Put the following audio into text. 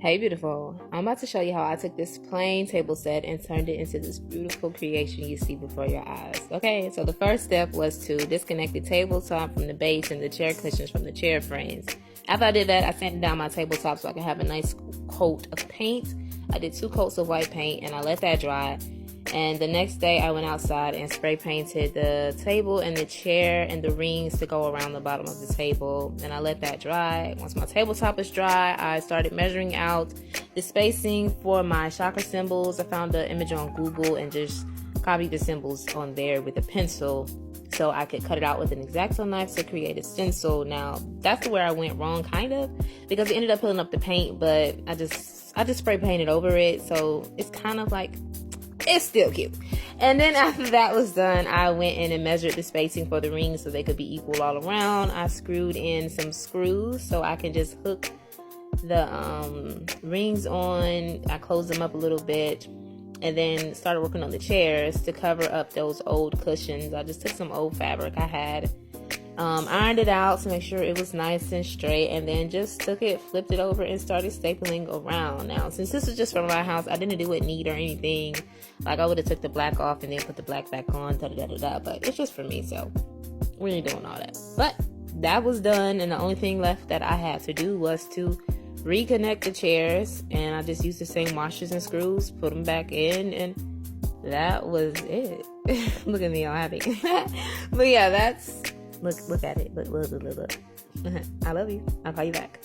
Hey beautiful, I'm about to show you how I took this plain table set and turned it into this beautiful creation you see before your eyes. Okay, so the first step was to disconnect the tabletop from the base and the chair cushions from the chair frames. After I did that, I sanded down my tabletop so I could have a nice coat of paint. I did 2 coats of white paint and I let that dry. And the next day I went outside and spray painted the table and the chair and the rings to go around the bottom of the table, and I let that dry. Once my tabletop is dry, I started measuring out the spacing for my chakra symbols. I found the image on Google and just copied the symbols on there with a pencil so I could cut it out with an X-Acto knife to create a stencil. Now that's where I went wrong kind of, because it ended up pulling up the paint, but I just spray painted over it, so it's kind of like, it's still cute. And then after that was done, I went in and measured the spacing for the rings so they could be equal all around. I screwed in some screws so I can just hook the rings on. I closed them up a little bit and then started working on the chairs to cover up those old cushions. I just took some old fabric I had, ironed it out to make sure it was nice and straight, and then just took it, flipped it over, and started stapling around. Now, since this is just from my house, I didn't do it neat or anything. Like, I would have took the black off and then put the black back on, but it's just for me, so we ain't doing all that. But that was done, and the only thing left that I had to do was to reconnect the chairs, and I just used the same washers and screws, put them back in, and that was it. Look at me all happy. But yeah, that's... Look at it. Look. I love you. I'll call you back.